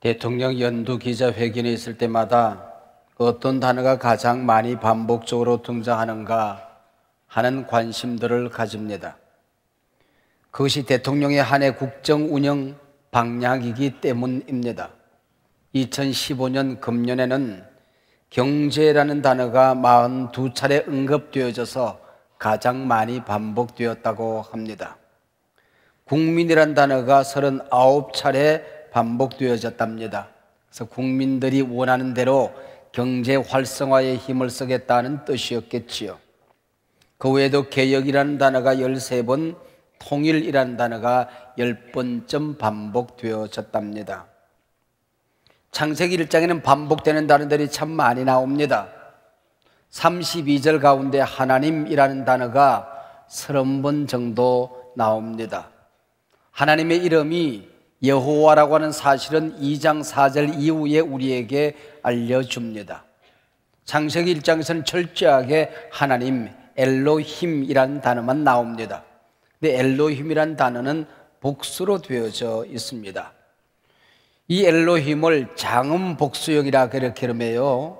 대통령 연두 기자회견에 있을 때마다 어떤 단어가 가장 많이 반복적으로 등장하는가 하는 관심들을 가집니다. 그것이 대통령의 한 해 국정 운영 방향이기 때문입니다. 2015년 금년에는 경제라는 단어가 42차례 언급되어져서 가장 많이 반복되었다고 합니다. 국민이란 단어가 39차례 반복되어졌답니다. 그래서 국민들이 원하는 대로 경제 활성화에 힘을 쓰겠다는 뜻이었겠지요. 그 외에도 개혁이라는 단어가 13번, 통일이라는 단어가 10번쯤 반복되어졌답니다. 창세기 1장에는 반복되는 단어들이 참 많이 나옵니다. 32절 가운데 하나님이라는 단어가 30번 정도 나옵니다. 하나님의 이름이 여호와라고 하는 사실은 2장 4절 이후에 우리에게 알려줍니다. 창세기 1장에서는 철저하게 하나님, 엘로힘이라는 단어만 나옵니다. 근데 엘로힘이라는 단어는 복수로 되어져 있습니다. 이 엘로힘을 장음 복수형이라 그렇게 이름해요.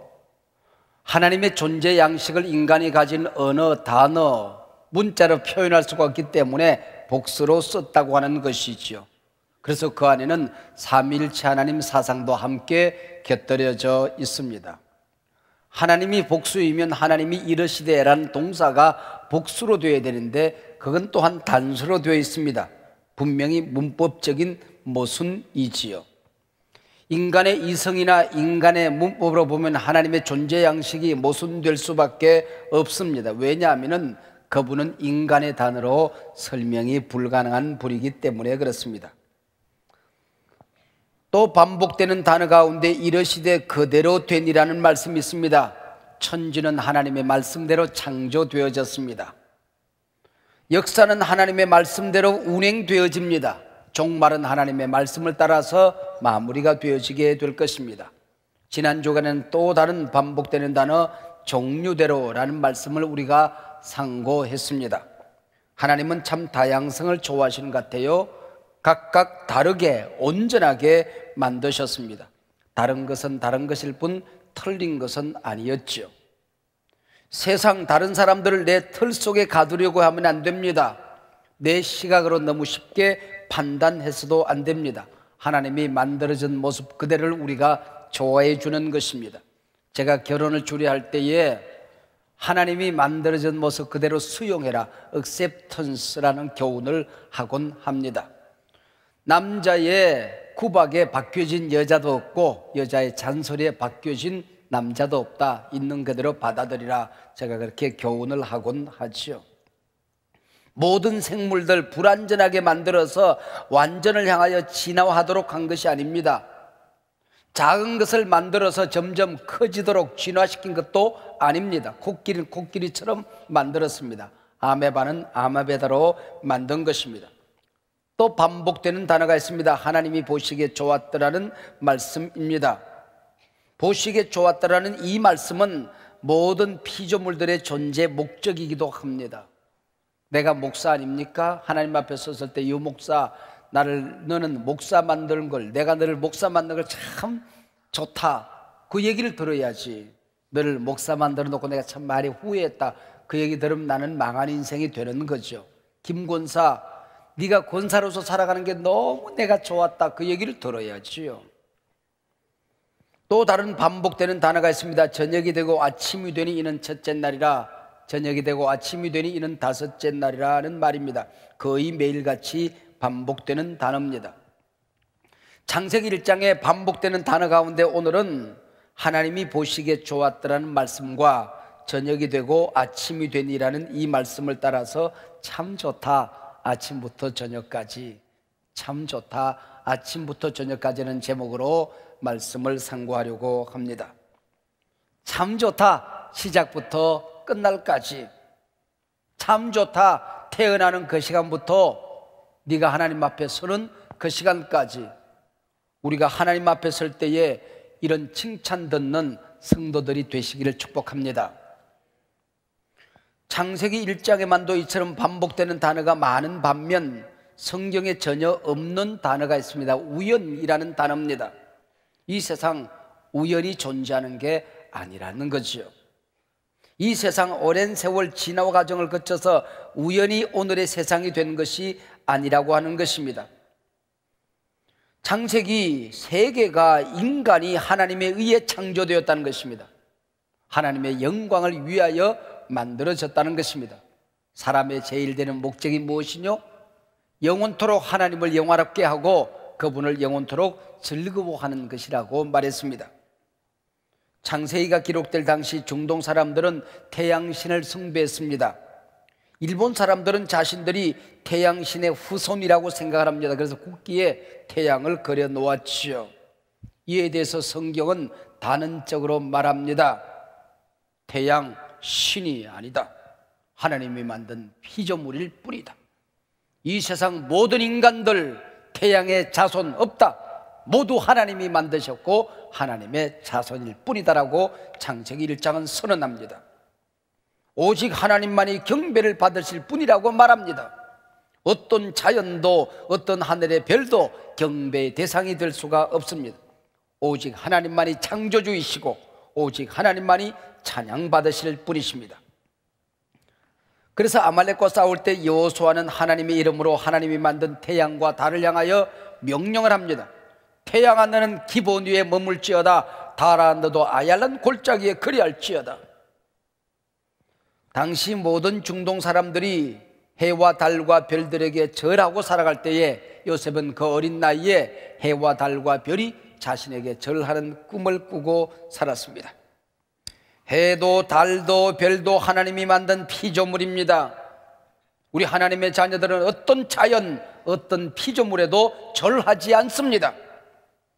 하나님의 존재 양식을 인간이 가진 언어, 단어, 문자로 표현할 수가 없기 때문에 복수로 썼다고 하는 것이지요. 그래서 그 안에는 삼위일체 하나님 사상도 함께 곁들여져 있습니다. 하나님이 복수이면 하나님이 이르시되라는 동사가 복수로 되어야 되는데 그건 또한 단수로 되어 있습니다. 분명히 문법적인 모순이지요. 인간의 이성이나 인간의 문법으로 보면 하나님의 존재 양식이 모순될 수밖에 없습니다. 왜냐하면 그분은 인간의 단어로 설명이 불가능한 분이기 때문에 그렇습니다. 또 반복되는 단어 가운데 이르시되 그대로 되니라는 말씀이 있습니다. 천지는 하나님의 말씀대로 창조되어졌습니다. 역사는 하나님의 말씀대로 운행되어집니다. 종말은 하나님의 말씀을 따라서 마무리가 되어지게 될 것입니다. 지난 주간에는 또 다른 반복되는 단어 종류대로라는 말씀을 우리가 상고했습니다. 하나님은 참 다양성을 좋아하시는 것 같아요. 각각 다르게 온전하게 만드셨습니다. 다른 것은 다른 것일 뿐 틀린 것은 아니었죠. 세상 다른 사람들을 내 틀 속에 가두려고 하면 안 됩니다. 내 시각으로 너무 쉽게 판단해서도 안 됩니다. 하나님이 만들어진 모습 그대로를 우리가 좋아해 주는 것입니다. 제가 결혼을 주례할 때에 하나님이 만들어진 모습 그대로 수용해라, acceptance라는 교훈을 하곤 합니다. 남자의 구박에 바뀌어진 여자도 없고 여자의 잔소리에 바뀌어진 남자도 없다. 있는 그대로 받아들이라. 제가 그렇게 교훈을 하곤 하지요. 모든 생물들 불완전하게 만들어서 완전을 향하여 진화하도록 한 것이 아닙니다. 작은 것을 만들어서 점점 커지도록 진화시킨 것도 아닙니다. 코끼리는 코끼리처럼 만들었습니다. 아메바는 아메바대로 만든 것입니다. 또 반복되는 단어가 있습니다. 하나님이 보시기에 좋았더라는 말씀입니다. 보시기에 좋았더라는 이 말씀은 모든 피조물들의 존재 목적이기도 합니다. 내가 목사 아닙니까? 하나님 앞에 섰을 때 이 목사, 너는 목사 만드는 걸, 내가 너를 목사 만드는 걸 참 좋다. 그 얘기를 들어야지. 너를 목사 만들어 놓고 내가 참 많이 후회했다. 그 얘기 들으면 나는 망한 인생이 되는 거죠. 김권사, 네가 권사로서 살아가는 게 너무 내가 좋았다. 그 얘기를 들어야지요. 또 다른 반복되는 단어가 있습니다. 저녁이 되고 아침이 되니 이는 첫째 날이라. 저녁이 되고 아침이 되니 이는 다섯째 날이라는 말입니다. 거의 매일같이 반복되는 단어입니다. 창세기 1장에 반복되는 단어 가운데 오늘은 하나님이 보시기에 좋았더라는 말씀과 저녁이 되고 아침이 되니라는 이 말씀을 따라서 참 좋다. 아침부터 저녁까지 참 좋다. 아침부터 저녁까지는 제목으로 말씀을 상고하려고 합니다. 참 좋다. 시작부터 끝날까지 참 좋다. 태어나는 그 시간부터 네가 하나님 앞에 서는 그 시간까지 우리가 하나님 앞에 설 때에 이런 칭찬 듣는 성도들이 되시기를 축복합니다. 창세기 1장에만도 이처럼 반복되는 단어가 많은 반면 성경에 전혀 없는 단어가 있습니다. 우연이라는 단어입니다. 이 세상 우연히 존재하는 게 아니라는 거지요. 이 세상 오랜 세월 진화와 과정을 거쳐서 우연히 오늘의 세상이 된 것이 아니라고 하는 것입니다. 창세기 세계가 인간이 하나님에 의해 창조되었다는 것입니다. 하나님의 영광을 위하여 만들어졌다는 것입니다. 사람의 제일 되는 목적이 무엇이뇨? 영원토록 하나님을 영화롭게 하고 그분을 영원토록 즐거워하는 것이라고 말했습니다. 창세기가 기록될 당시 중동 사람들은 태양신을 숭배했습니다. 일본 사람들은 자신들이 태양신의 후손이라고 생각을 합니다. 그래서 국기에 태양을 그려 놓았지요. 이에 대해서 성경은 단언적으로 말합니다. 태양 신이 아니다. 하나님이 만든 피조물일 뿐이다. 이 세상 모든 인간들 태양의 자손 없다. 모두 하나님이 만드셨고 하나님의 자손일 뿐이다라고 창세기 1장은 선언합니다. 오직 하나님만이 경배를 받으실 뿐이라고 말합니다. 어떤 자연도 어떤 하늘의 별도 경배의 대상이 될 수가 없습니다. 오직 하나님만이 창조주이시고 오직 하나님만이 찬양받으실 뿐이십니다. 그래서 아말렉과 싸울 때 여호수아는 하나님의 이름으로 하나님이 만든 태양과 달을 향하여 명령을 합니다. 태양아 너는 기본 위에 머물지어다. 달아 너도 아얄란 골짜기에 그리할지어다. 당시 모든 중동 사람들이 해와 달과 별들에게 절하고 살아갈 때에 요셉은 그 어린 나이에 해와 달과 별이 자신에게 절하는 꿈을 꾸고 살았습니다. 해도 달도 별도 하나님이 만든 피조물입니다. 우리 하나님의 자녀들은 어떤 자연, 어떤 피조물에도 절하지 않습니다.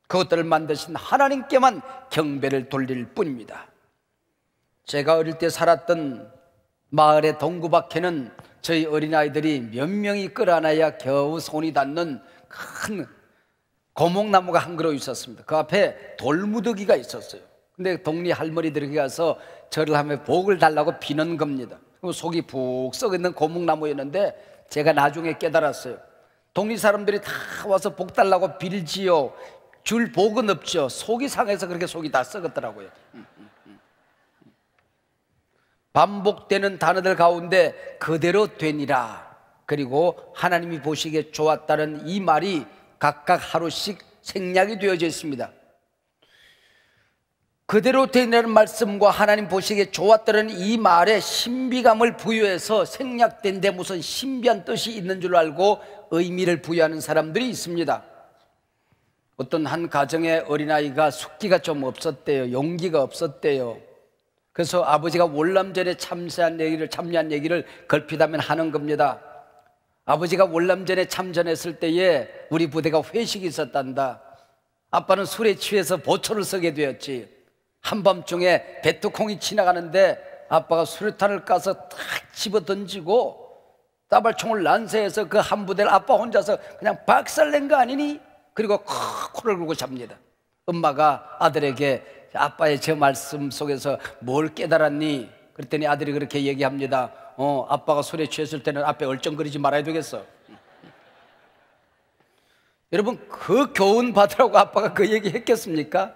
그것들을 만드신 하나님께만 경배를 돌릴 뿐입니다. 제가 어릴 때 살았던 마을의 동구밖에는 저희 어린아이들이 몇 명이 끌어안아야 겨우 손이 닿는 큰 고목나무가 한 그루 있었습니다. 그 앞에 돌무더기가 있었어요. 근데 동리 할머니들이 가서 절을 하며 복을 달라고 비는 겁니다. 속이 푹 썩어 있는 고목나무였는데 제가 나중에 깨달았어요. 동리 사람들이 다 와서 복 달라고 빌지요. 줄 복은 없죠. 속이 상해서 그렇게 속이 다 썩었더라고요. 반복되는 단어들 가운데 그대로 되니라, 그리고 하나님이 보시기에 좋았다는 이 말이 각각 하루씩 생략이 되어져 있습니다. 그대로 되니라는 말씀과 하나님 보시기에 좋았다는 이 말에 신비감을 부여해서 생략된 데 무슨 신비한 뜻이 있는 줄 알고 의미를 부여하는 사람들이 있습니다. 어떤 한 가정의 어린아이가 숙기가 좀 없었대요. 용기가 없었대요. 그래서 아버지가 월남전에 참여한 얘기를 걸핏하면 하는 겁니다. 아버지가 월남전에 참전했을 때에 우리 부대가 회식이 있었단다. 아빠는 술에 취해서 보초를 서게 되었지. 한밤중에 배트콩이 지나가는데 아빠가 수류탄을 까서 탁 집어 던지고 따발총을 난사해서 그 한 부대를 아빠 혼자서 그냥 박살낸 거 아니니? 그리고 코를 굴고 잡니다. 엄마가 아들에게 아빠의 저 말씀 속에서 뭘 깨달았니? 그랬더니 아들이 그렇게 얘기합니다. 아빠가 술에 취했을 때는 앞에 얼쩡거리지 말아야 되겠어. 여러분, 그 교훈 받으라고 아빠가 그 얘기 했겠습니까?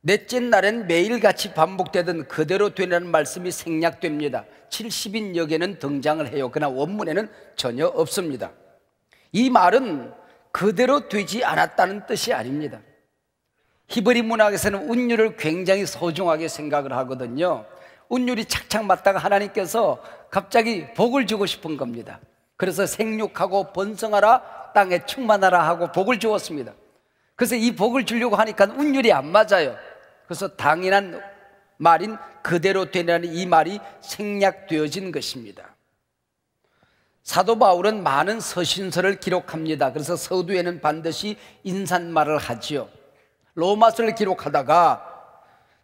넷째 날엔 매일같이 반복되던 그대로 되라는 말씀이 생략됩니다. 70인역에는 등장을 해요. 그러나 원문에는 전혀 없습니다. 이 말은 그대로 되지 않았다는 뜻이 아닙니다. 히브리 문학에서는 운율을 굉장히 소중하게 생각을 하거든요. 운율이 착착 맞다가 하나님께서 갑자기 복을 주고 싶은 겁니다. 그래서 생육하고 번성하라, 땅에 충만하라 하고 복을 주었습니다. 그래서 이 복을 주려고 하니까 운율이 안 맞아요. 그래서 당연한 말인 그대로 되라는 이 말이 생략되어진 것입니다. 사도 바울은 많은 서신서를 기록합니다. 그래서 서두에는 반드시 인사말을 하지요. 로마서를 기록하다가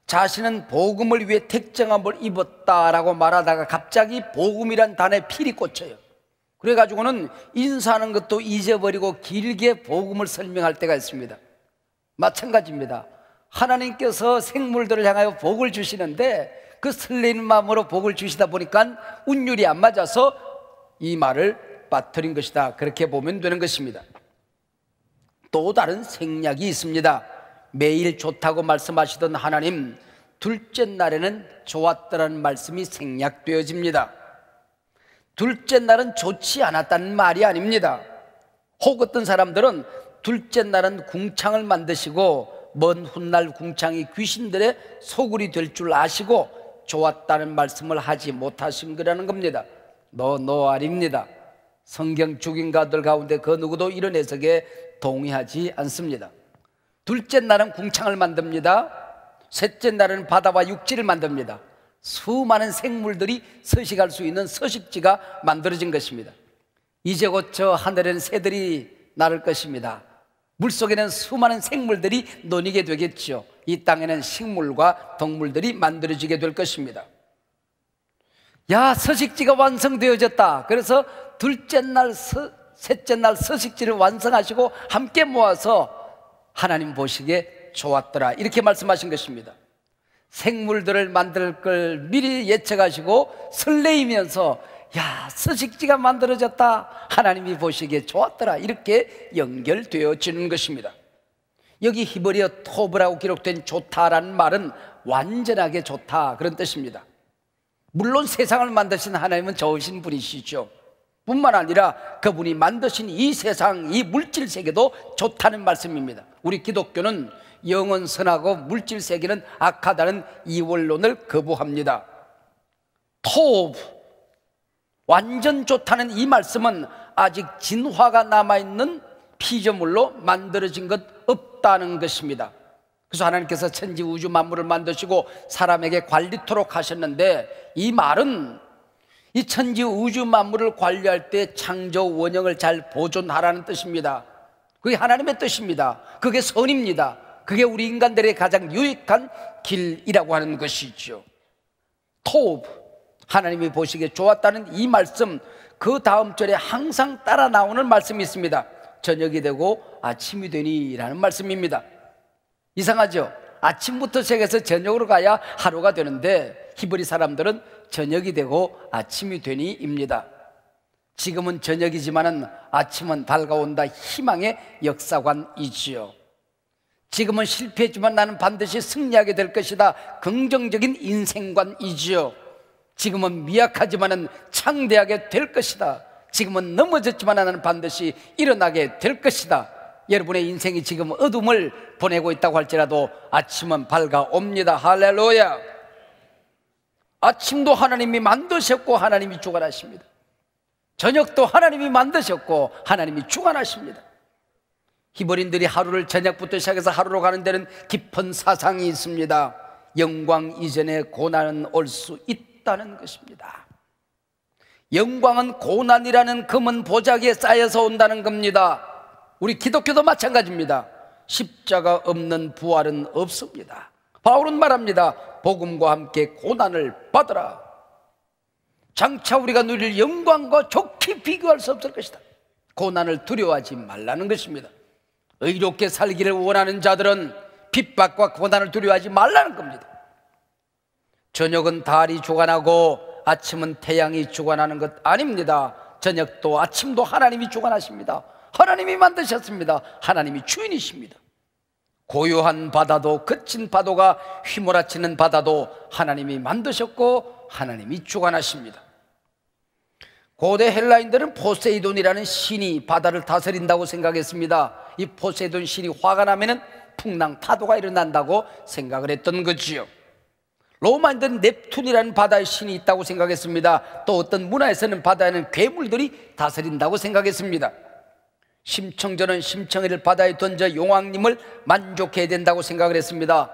자신은 복음을 위해 택정함을 입었다라고 말하다가 갑자기 복음이란 단어에 필이 꽂혀요. 그래가지고는 인사하는 것도 잊어버리고 길게 복음을 설명할 때가 있습니다. 마찬가지입니다. 하나님께서 생물들을 향하여 복을 주시는데 그 설레는 마음으로 복을 주시다 보니까 운율이 안 맞아서 이 말을 빠뜨린 것이다, 그렇게 보면 되는 것입니다. 또 다른 생략이 있습니다. 매일 좋다고 말씀하시던 하나님, 둘째 날에는 좋았더라는 말씀이 생략되어집니다. 둘째 날은 좋지 않았다는 말이 아닙니다. 혹 어떤 사람들은 둘째 날은 궁창을 만드시고 먼 훗날 궁창이 귀신들의 소굴이 될 줄 아시고 좋았다는 말씀을 하지 못하신 거라는 겁니다. 노 아닙니다. 성경 주긴가들 가운데 그 누구도 이런 해석에 동의하지 않습니다. 둘째 날은 궁창을 만듭니다. 셋째 날은 바다와 육지를 만듭니다. 수많은 생물들이 서식할 수 있는 서식지가 만들어진 것입니다. 이제 곧 저 하늘에는 새들이 날을 것입니다. 물속에는 수많은 생물들이 논이게 되겠죠. 이 땅에는 식물과 동물들이 만들어지게 될 것입니다. 야, 서식지가 완성되어졌다. 그래서 둘째 날, 셋째 날 서식지를 완성하시고 함께 모아서 하나님 보시기에 좋았더라, 이렇게 말씀하신 것입니다. 생물들을 만들 걸 미리 예측하시고 설레이면서 야, 서식지가 만들어졌다, 하나님이 보시기에 좋았더라, 이렇게 연결되어지는 것입니다. 여기 히브리어 토브라고 기록된 좋다라는 말은 완전하게 좋다, 그런 뜻입니다. 물론 세상을 만드신 하나님은 좋으신 분이시죠. 뿐만 아니라 그분이 만드신 이 세상, 이 물질 세계도 좋다는 말씀입니다. 우리 기독교는 영은 선하고 물질 세계는 악하다는 이원론을 거부합니다. 토브, 완전 좋다는 이 말씀은 아직 진화가 남아있는 피조물로 만들어진 것 없다는 것입니다. 그래서 하나님께서 천지 우주 만물을 만드시고 사람에게 관리토록 하셨는데, 이 말은 이 천지 우주 만물을 관리할 때 창조 원형을 잘 보존하라는 뜻입니다. 그게 하나님의 뜻입니다. 그게 선입니다. 그게 우리 인간들의 가장 유익한 길이라고 하는 것이죠. 토브, 하나님이 보시기에 좋았다는 이 말씀, 그 다음 절에 항상 따라 나오는 말씀이 있습니다. 저녁이 되고 아침이 되니 라는 말씀입니다. 이상하죠? 아침부터 시작해서 저녁으로 가야 하루가 되는데 히브리 사람들은 저녁이 되고 아침이 되니 입니다. 지금은 저녁이지만은 아침은 밝아온다, 희망의 역사관이지요. 지금은 실패했지만 나는 반드시 승리하게 될 것이다, 긍정적인 인생관이지요. 지금은 미약하지만은 창대하게 될 것이다. 지금은 넘어졌지만 나는 반드시 일어나게 될 것이다. 여러분의 인생이 지금 어둠을 보내고 있다고 할지라도 아침은 밝아옵니다. 할렐루야. 아침도 하나님이 만드셨고 하나님이 주관하십니다. 저녁도 하나님이 만드셨고 하나님이 주관하십니다. 히브리인들이 하루를 저녁부터 시작해서 하루로 가는 데는 깊은 사상이 있습니다. 영광 이전에 고난은 올 수 있다는 것입니다. 영광은 고난이라는 금은 보자기에 쌓여서 온다는 겁니다. 우리 기독교도 마찬가지입니다. 십자가 없는 부활은 없습니다. 바울은 말합니다. 복음과 함께 고난을 받으라. 장차 우리가 누릴 영광과 좋게 비교할 수 없을 것이다. 고난을 두려워하지 말라는 것입니다. 의롭게 살기를 원하는 자들은 핍박과 고난을 두려워하지 말라는 겁니다. 저녁은 달이 주관하고 아침은 태양이 주관하는 것 아닙니다. 저녁도 아침도 하나님이 주관하십니다. 하나님이 만드셨습니다. 하나님이 주인이십니다. 고요한 바다도, 거친 파도가 휘몰아치는 바다도 하나님이 만드셨고 하나님이 주관하십니다. 고대 헬라인들은 포세이돈이라는 신이 바다를 다스린다고 생각했습니다. 이 포세이돈 신이 화가 나면은 풍랑 파도가 일어난다고 생각을 했던 거지요. 로마인들은 넵툰이라는 바다의 신이 있다고 생각했습니다. 또 어떤 문화에서는 바다에는 괴물들이 다스린다고 생각했습니다. 심청전은 심청이를 바다에 던져 용왕님을 만족해야 된다고 생각을 했습니다.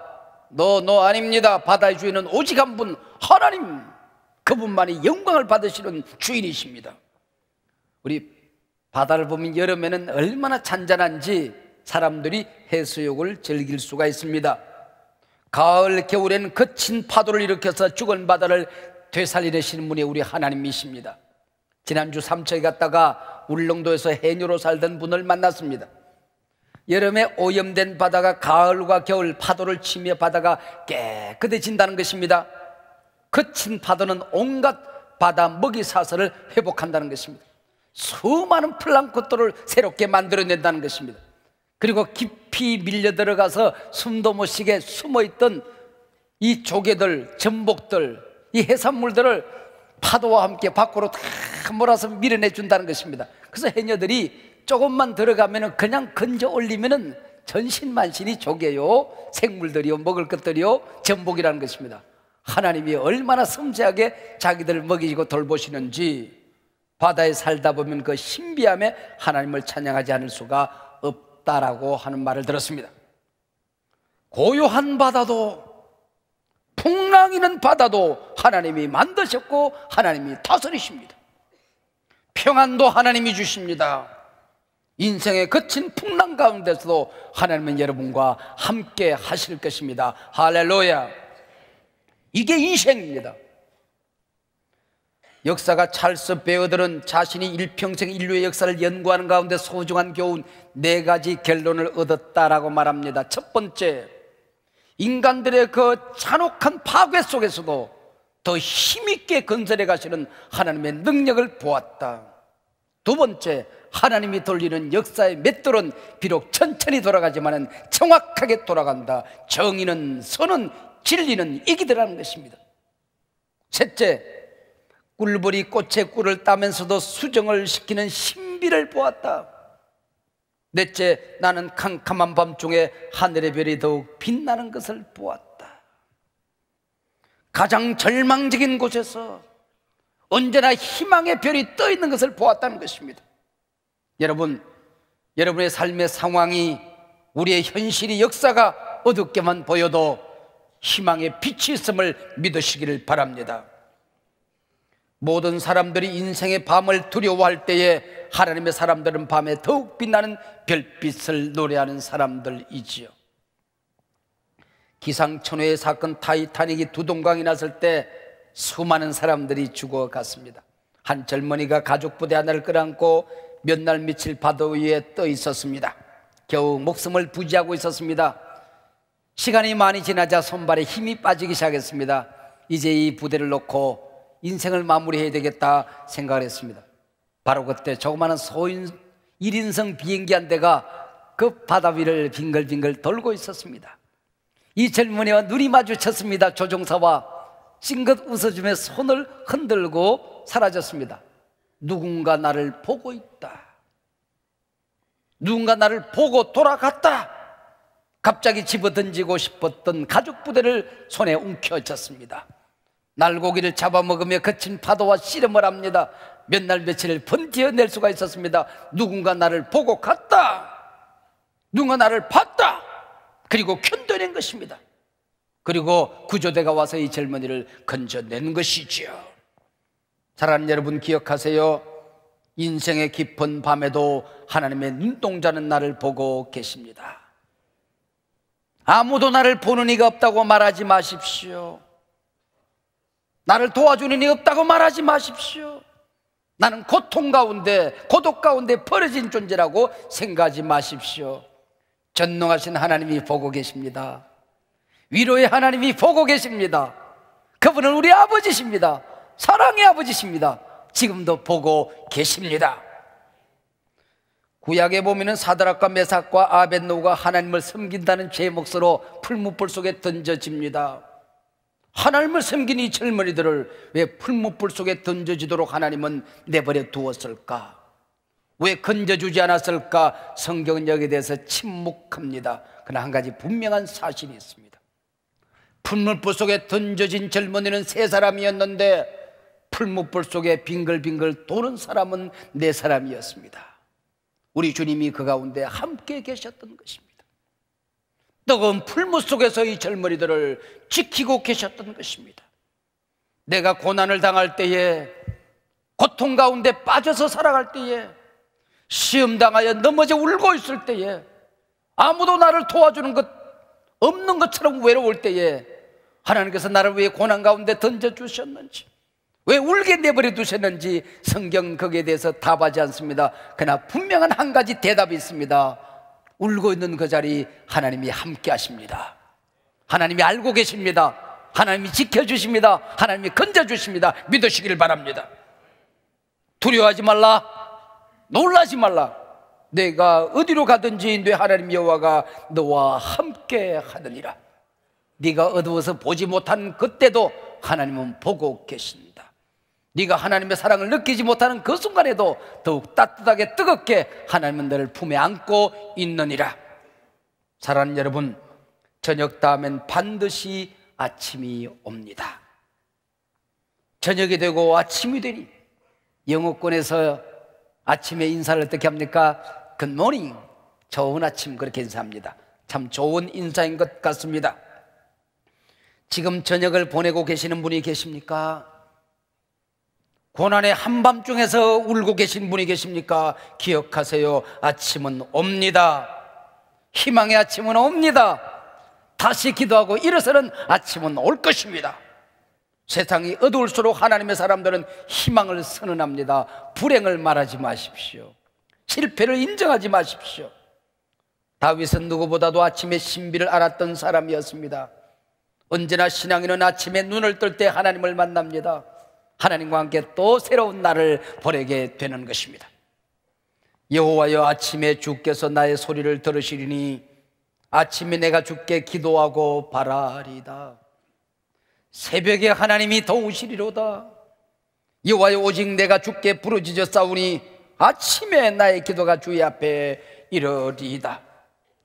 너 아닙니다. 바다의 주인은 오직 한 분, 하나님, 그분만이 영광을 받으시는 주인이십니다. 우리 바다를 보면 여름에는 얼마나 잔잔한지 사람들이 해수욕을 즐길 수가 있습니다. 가을, 겨울에는 거친 파도를 일으켜서 죽은 바다를 되살리시는 분이 우리 하나님이십니다. 지난주 삼척에 갔다가 울릉도에서 해녀로 살던 분을 만났습니다. 여름에 오염된 바다가 가을과 겨울 파도를 치며 바다가 깨끗해진다는 것입니다. 거친 파도는 온갖 바다 먹이 사슬을 회복한다는 것입니다. 수많은 플랑크톤을 새롭게 만들어낸다는 것입니다. 그리고 깊이 밀려 들어가서 숨도 못 쉬게 숨어있던 이 조개들, 전복들, 이 해산물들을 파도와 함께 밖으로 다 몰아서 밀어내 준다는 것입니다. 그래서 해녀들이 조금만 들어가면 그냥 건져 올리면 전신만신이 조개요, 생물들이요, 먹을 것들이요, 전복이라는 것입니다. 하나님이 얼마나 섬세하게 자기들을 먹이고 돌보시는지 바다에 살다 보면 그 신비함에 하나님을 찬양하지 않을 수가 없다라고 하는 말을 들었습니다. 고요한 바다도, 풍랑이는 바다도 하나님이 만드셨고 하나님이 다스리십니다. 평안도 하나님이 주십니다. 인생의 거친 풍랑 가운데서도 하나님은 여러분과 함께 하실 것입니다. 할렐루야. 이게 인생입니다. 역사가 찰스 베어들은 자신이 일평생 인류의 역사를 연구하는 가운데 소중한 교훈 4가지 결론을 얻었다라고 말합니다. 첫 번째, 인간들의 그 잔혹한 파괴 속에서도 더 힘있게 건설해 가시는 하나님의 능력을 보았다. 두 번째, 하나님이 돌리는 역사의 맷돌은 비록 천천히 돌아가지만 정확하게 돌아간다. 정의는, 선은, 진리는 이기더라는 것입니다. 셋째, 꿀벌이 꽃에 꿀을 따면서도 수정을 시키는 신비를 보았다. 넷째, 나는 캄캄한 밤중에 하늘의 별이 더욱 빛나는 것을 보았다. 가장 절망적인 곳에서 언제나 희망의 별이 떠 있는 것을 보았다는 것입니다. 여러분, 여러분의 삶의 상황이, 우리의 현실이, 역사가 어둡게만 보여도 희망의 빛이 있음을 믿으시기를 바랍니다. 모든 사람들이 인생의 밤을 두려워할 때에 하나님의 사람들은 밤에 더욱 빛나는 별빛을 노래하는 사람들이지요. 기상천외의 사건 타이타닉이 두동강이 났을 때 수많은 사람들이 죽어갔습니다. 한 젊은이가 가죽 부대 하나를 끌어안고 몇 날 며칠 바다 위에 떠 있었습니다. 겨우 목숨을 부지하고 있었습니다. 시간이 많이 지나자 손발에 힘이 빠지기 시작했습니다. 이제 이 부대를 놓고 인생을 마무리해야 되겠다 생각을 했습니다. 바로 그때 조그마한 소인 1인승 비행기 한 대가 그 바다 위를 빙글빙글 돌고 있었습니다. 이 젊은이와 눈이 마주쳤습니다. 조종사와 찡긋 웃어주며 손을 흔들고 사라졌습니다. 누군가 나를 보고 있다. 누군가 나를 보고 돌아갔다. 갑자기 집어던지고 싶었던 가죽 부대를 손에 움켜쥐었습니다. 날고기를 잡아먹으며 거친 파도와 씨름을 합니다. 몇 날 며칠을 번티어낼 수가 있었습니다. 누군가 나를 보고 갔다. 누군가 나를 봤다. 그리고 견뎌낸 것입니다. 그리고 구조대가 와서 이 젊은이를 건져낸 것이지요. 사랑하는 여러분, 기억하세요. 인생의 깊은 밤에도 하나님의 눈동자는 나를 보고 계십니다. 아무도 나를 보는 이가 없다고 말하지 마십시오. 나를 도와주는 이 없다고 말하지 마십시오. 나는 고통 가운데, 고독 가운데 버려진 존재라고 생각하지 마십시오. 전능하신 하나님이 보고 계십니다. 위로의 하나님이 보고 계십니다. 그분은 우리 아버지십니다. 사랑의 아버지십니다. 지금도 보고 계십니다. 구약에 보면 사드락과 메삭과 아벳노고가 하나님을 섬긴다는 죄의 몫으로 풀무불 속에 던져집니다. 하나님을 섬긴 이 젊은이들을 왜 풀무불 속에 던져지도록 하나님은 내버려 두었을까? 왜 건져주지 않았을까? 성경은 여기에 대해서 침묵합니다. 그러나 한 가지 분명한 사실이 있습니다. 풀무불 속에 던져진 젊은이는 3사람이었는데 풀무불 속에 빙글빙글 도는 사람은 4사람이었습니다. 우리 주님이 그 가운데 함께 계셨던 것입니다. 뜨거운 풀무 속에서 이 젊은이들을 지키고 계셨던 것입니다. 내가 고난을 당할 때에, 고통 가운데 빠져서 살아갈 때에, 시험 당하여 넘어져 울고 있을 때에, 아무도 나를 도와주는 것 없는 것처럼 외로울 때에 하나님께서 나를 왜 고난 가운데 던져주셨는지, 왜 울게 내버려 두셨는지 성경 거기에 대해서 답하지 않습니다. 그러나 분명한 한 가지 대답이 있습니다. 울고 있는 그 자리 하나님이 함께 하십니다. 하나님이 알고 계십니다. 하나님이 지켜주십니다. 하나님이 건져주십니다. 믿으시길 바랍니다. 두려워하지 말라, 놀라지 말라. 내가 어디로 가든지 내 하나님 여호와가 너와 함께 하느니라. 네가 어두워서 보지 못한 그때도 하나님은 보고 계신다. 네가 하나님의 사랑을 느끼지 못하는 그 순간에도 더욱 따뜻하게 뜨겁게 하나님은 너를 품에 안고 있느니라. 사랑하는 여러분, 저녁 다음엔 반드시 아침이 옵니다. 저녁이 되고 아침이 되니 영어권에서 아침에 인사를 어떻게 합니까? Good morning, 좋은 아침, 그렇게 인사합니다. 참 좋은 인사인 것 같습니다. 지금 저녁을 보내고 계시는 분이 계십니까? 고난의 한밤중에서 울고 계신 분이 계십니까? 기억하세요. 아침은 옵니다. 희망의 아침은 옵니다. 다시 기도하고 일어서는 아침은 올 것입니다. 세상이 어두울수록 하나님의 사람들은 희망을 선언합니다. 불행을 말하지 마십시오. 실패를 인정하지 마십시오. 다윗은 누구보다도 아침의 신비를 알았던 사람이었습니다. 언제나 신앙인은 아침에 눈을 뜰 때 하나님을 만납니다. 하나님과 함께 또 새로운 날을 보내게 되는 것입니다. 여호와여, 아침에 주께서 나의 소리를 들으시리니 아침에 내가 주께 기도하고 바라리다. 새벽에 하나님이 도우시리로다. 여호와여, 오직 내가 주께 부르짖어 싸우니 아침에 나의 기도가 주의 앞에 이르리이다.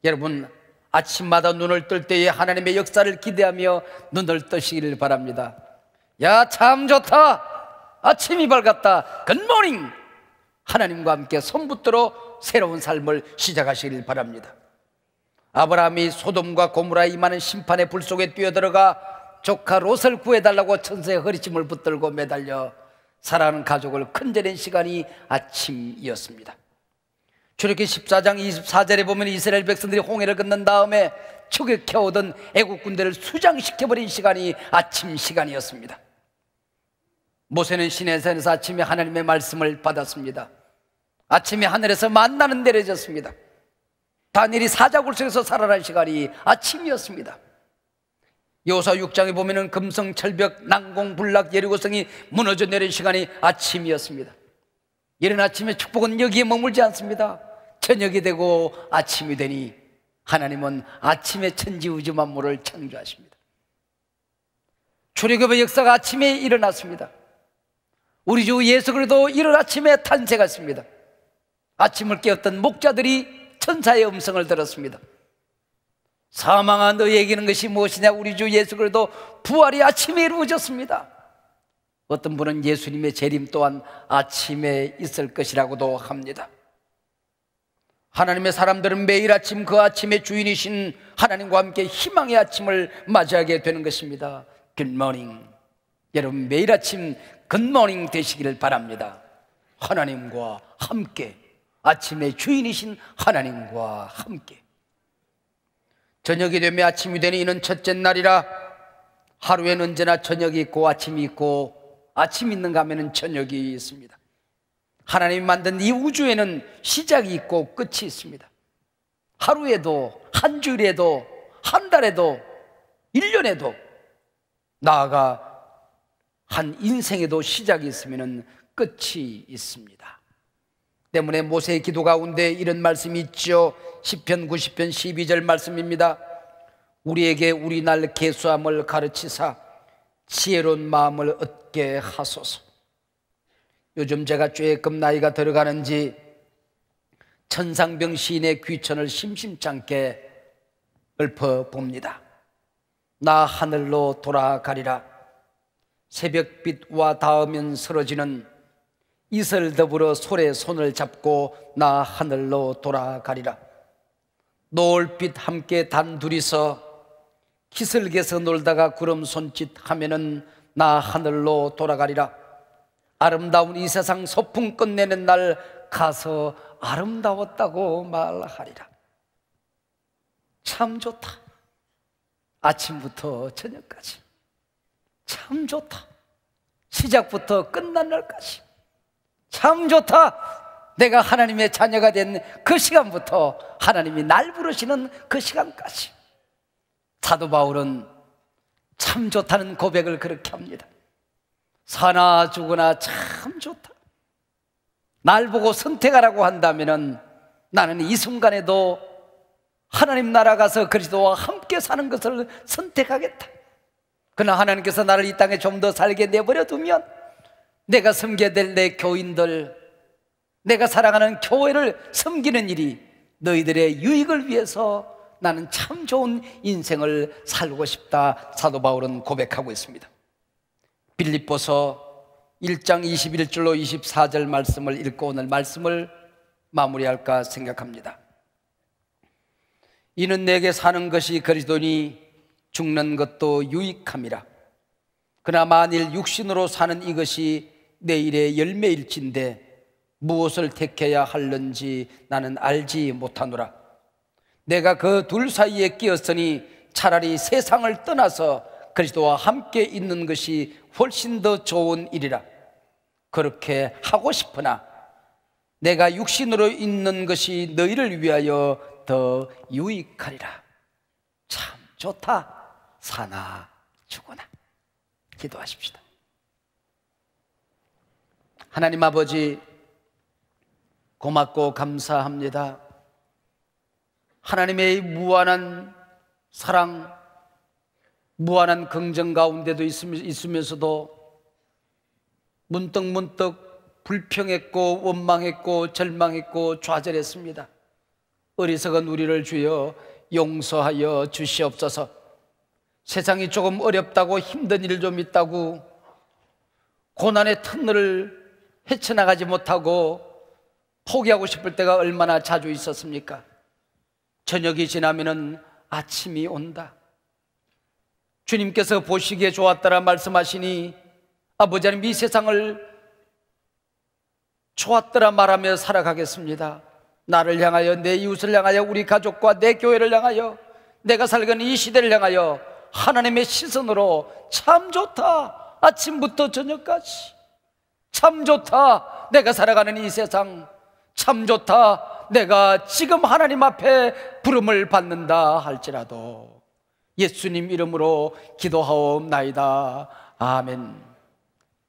여러분, 아침마다 눈을 뜰 때에 하나님의 역사를 기대하며 눈을 뜨시기를 바랍니다. 야, 참 좋다, 아침이 밝았다, 굿모닝. 하나님과 함께 손붙들어 새로운 삶을 시작하시길 바랍니다. 아브라함이 소돔과 고모라에 임하는 심판의 불 속에 뛰어들어가 조카 롯을 구해달라고 천사의 허리춤을 붙들고 매달려 사랑하는 가족을 큰절한 시간이 아침이었습니다. 출애굽기 14장 24절에 보면 이스라엘 백성들이 홍해를 건넌 다음에 추격해오던 애국 군대를 수장시켜버린 시간이 아침 시간이었습니다. 모세는 시내산에서 아침에 하나님의 말씀을 받았습니다. 아침에 하늘에서 만나는 내려졌습니다. 다니엘이 사자굴 속에서 살아난 시간이 아침이었습니다. 여호수아 6장에 보면은 금성철벽 난공불락 여리고성이 무너져 내린 시간이 아침이었습니다. 이른 아침의 축복은 여기에 머물지 않습니다. 저녁이 되고 아침이 되니 하나님은 아침에 천지우주 만물을 창조하십니다. 출애굽의 역사가 아침에 일어났습니다. 우리 주 예수 그리스도 이른 아침에 탄생했습니다. 아침을 깨웠던 목자들이 천사의 음성을 들었습니다. 사망아, 너희에게 있는 것이 무엇이냐? 우리 주 예수 그리스도 부활이 아침에 이루어졌습니다. 어떤 분은 예수님의 재림 또한 아침에 있을 것이라고도 합니다. 하나님의 사람들은 매일 아침 그 아침의 주인이신 하나님과 함께 희망의 아침을 맞이하게 되는 것입니다. 굿모닝. 여러분, 매일 아침 굿모닝 되시기를 바랍니다. 하나님과 함께, 아침의 주인이신 하나님과 함께. 저녁이 되면 아침이 되니 이는 첫째 날이라. 하루에는 언제나 저녁이 있고 아침이 있고, 아침 있는가 하면 저녁이 있습니다. 하나님이 만든 이 우주에는 시작이 있고 끝이 있습니다. 하루에도, 한 주일에도, 한 달에도, 1년에도, 나아가 한 인생에도 시작이 있으면 끝이 있습니다. 때문에 모세의 기도 가운데 이런 말씀이 있죠. 시편 90편 12절 말씀입니다. 우리에게 우리 날 계수함을 가르치사 지혜로운 마음을 얻게 하소서. 요즘 제가 조금 나이가 들어가는지 천상병 시인의 귀천을 심심찮게 읊어봅니다. 나 하늘로 돌아가리라. 새벽빛과 닿으면 쓰러지는 이슬 더불어 솔의 손을 잡고 나 하늘로 돌아가리라. 노을빛 함께 단둘이서 기슭에서 놀다가 구름 손짓 하면은 나 하늘로 돌아가리라. 아름다운 이 세상 소풍 끝내는 날 가서 아름다웠다고 말하리라. 참 좋다. 아침부터 저녁까지 참 좋다. 시작부터 끝난 날까지 참 좋다. 내가 하나님의 자녀가 된 그 시간부터 하나님이 날 부르시는 그 시간까지. 사도 바울은 참 좋다는 고백을 그렇게 합니다. 사나 죽으나 참 좋다. 날 보고 선택하라고 한다면은 나는 이 순간에도 하나님 나라 가서 그리스도와 함께 사는 것을 선택하겠다. 그러나 하나님께서 나를 이 땅에 좀 더 살게 내버려 두면 내가 섬겨야 될 내 교인들, 내가 사랑하는 교회를 섬기는 일이 너희들의 유익을 위해서 나는 참 좋은 인생을 살고 싶다. 사도 바울은 고백하고 있습니다. 빌립보서 1장 21절로 24절 말씀을 읽고 오늘 말씀을 마무리할까 생각합니다. 이는 내게 사는 것이 그리스도니 죽는 것도 유익함이라. 그러나 만일 육신으로 사는 이것이 내일의 열매일진데 무엇을 택해야 할는지 나는 알지 못하노라. 내가 그 둘 사이에 끼었으니 차라리 세상을 떠나서 그리스도와 함께 있는 것이 훨씬 더 좋은 일이라. 그렇게 하고 싶으나 내가 육신으로 있는 것이 너희를 위하여 더 유익하리라. 참 좋다. 사나 죽으나. 기도하십시다. 하나님 아버지, 고맙고 감사합니다. 하나님의 무한한 사랑, 무한한 긍정 가운데도 있으면서도 문득문득 불평했고 원망했고 절망했고 좌절했습니다. 어리석은 우리를 주여 용서하여 주시옵소서. 세상이 조금 어렵다고 힘든 일 좀 있다고 고난의 터널을 헤쳐나가지 못하고 포기하고 싶을 때가 얼마나 자주 있었습니까? 저녁이 지나면은 아침이 온다. 주님께서 보시기에 좋았더라 말씀하시니 아버지 하나님, 이 세상을 좋았더라 말하며 살아가겠습니다. 나를 향하여, 내 이웃을 향하여, 우리 가족과 내 교회를 향하여, 내가 살고 이 시대를 향하여 하나님의 시선으로 참 좋다. 아침부터 저녁까지 참 좋다. 내가 살아가는 이 세상 참 좋다. 내가 지금 하나님 앞에 부름을 받는다 할지라도 예수님 이름으로 기도하옵나이다. 아멘.